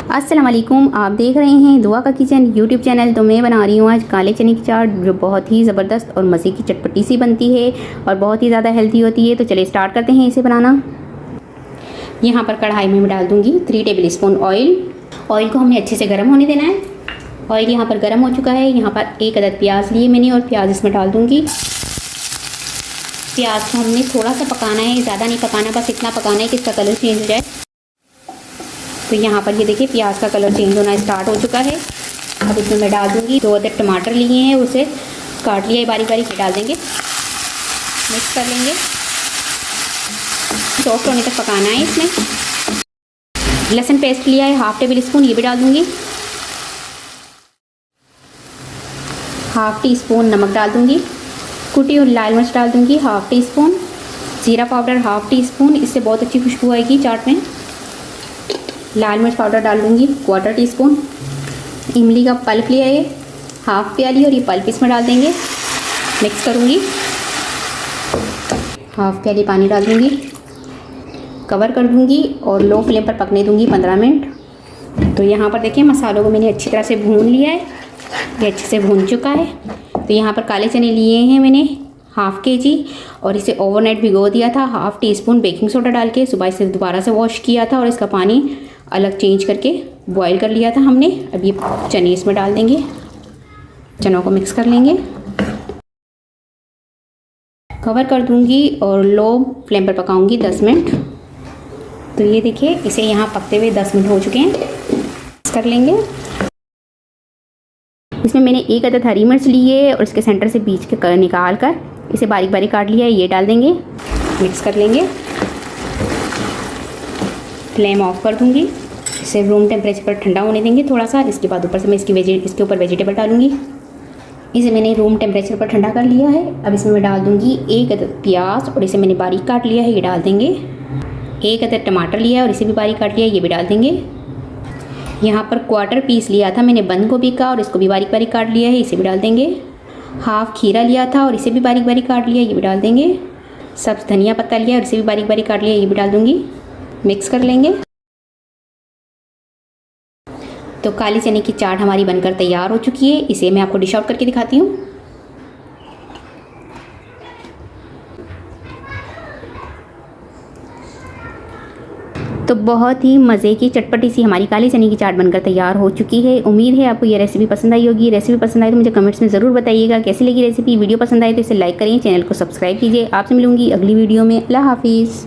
अस्सलाम वालेकुम। आप देख रहे हैं दुआ का किचन यूट्यूब चैनल। तो मैं बना रही हूँ आज काले चने की चाट, जो बहुत ही ज़बरदस्त और मज़े की चटपटी सी बनती है और बहुत ही ज़्यादा हेल्दी होती है। तो चलिए स्टार्ट करते हैं इसे बनाना। यहाँ पर कढ़ाई में मैं डाल दूँगी 3 टेबल स्पून ऑयल। ऑयल को हमें अच्छे से गर्म होने देना है। ऑयल यहाँ पर गर्म हो चुका है। यहाँ पर 1 अदद प्याज लिए मैंने और प्याज इसमें डाल दूँगी। प्याज को हमने थोड़ा सा पकाना है, ज़्यादा नहीं पकाना, बस इतना पकाना है कि इसका कलर चेंज हो जाए। तो यहाँ पर ये देखिए प्याज का कलर चेंज होना स्टार्ट हो चुका है। अब इसमें मैं डाल दूँगी 2 अदद टमाटर लिए हैं, उसे काट लिया है बारीक बारीक, डाल देंगे, मिक्स कर लेंगे। सॉफ्ट होने तक पकाना है। इसमें लहसुन पेस्ट लिया है 1/2 टेबल स्पून, ये भी डाल दूँगी। 1/2 टी स्पून नमक डाल दूँगी। कुटी हुई लाल मिर्च डाल दूँगी 1/2 टी स्पून। जीरा पाउडर 1/2 टी स्पून, इससे बहुत अच्छी खुशबू आएगी चाट में। लाल मिर्च पाउडर डाल दूँगी 1/4 टी स्पून। इमली का पल्प लिया है 1/2 प्याली और ये पल्प इसमें डाल देंगे, मिक्स करूँगी। 1/2 प्याली पानी डाल दूँगी, कवर कर दूँगी और लो फ्लेम पर पकने दूँगी 15 मिनट। तो यहाँ पर देखिए मसालों को मैंने अच्छी तरह से भून लिया है, ये अच्छे से भून चुका है। तो यहाँ पर काले चने लिए हैं मैंने 1/2 kg और इसे ओवरनाइट भिगो दिया था 1/2 टी स्पून बेकिंग सोडा डाल के। सुबह इसे दोबारा से वॉश किया था और इसका पानी अलग चेंज करके बॉईल कर लिया था हमने। अब ये चने इसमें डाल देंगे, चनों को मिक्स कर लेंगे, कवर कर दूंगी और लो फ्लेम पर पकाऊंगी 10 मिनट। तो ये देखिए इसे यहाँ पकते हुए 10 मिनट हो चुके हैं, मिक्स कर लेंगे। इसमें मैंने 1 अदद हरी मिर्च ली है और इसके सेंटर से बीच के निकाल कर इसे बारीक बारीक काट लिया है, ये डाल देंगे, मिक्स कर लेंगे। फ्लेम ऑफ कर दूंगी, इसे रूम टेम्परेचर पर ठंडा होने देंगे थोड़ा सा। इसके बाद ऊपर से मैं इसके ऊपर वेजिटेबल डालूंगी। इसे मैंने रूम टेम्परेचर पर ठंडा कर लिया है। अब इसमें मैं डाल दूंगी 1 अदद प्याज और इसे मैंने बारीक काट लिया है, ये डाल देंगे। 1 अदद टमाटर लिया है और इसे भी बारीक काट लिया है, ये भी डाल देंगे। यहाँ पर 1/4 पीस लिया था मैंने बंद गोभी का और इसको भी बारीक बारीक काट लिया है, इसे भी डाल देंगे। 1/2 खीरा लिया था और इसे भी बारीक बारीक काट लिया, ये भी डाल देंगे। सब्ज़ धनिया पत्ता लिया और इसे भी बारीक बारीक काट लिया, ये भी डाल दूँगी, मिक्स कर लेंगे। तो काली चने की चाट हमारी बनकर तैयार हो चुकी है। इसे मैं आपको डिश आउट करके दिखाती हूँ। तो बहुत ही मज़े की चटपटी सी हमारी काली चने की चाट बनकर तैयार हो चुकी है। उम्मीद है आपको ये रेसिपी पसंद आई होगी। रेसिपी पसंद आई तो मुझे कमेंट्स में ज़रूर बताइएगा कैसी लगी रेसिपी। वीडियो पसंद आए तो इसे लाइक करें, चैनल को सब्सक्राइब कीजिए। आपसे मिलूंगी अगली वीडियो में। अल्लाह हाफिज़।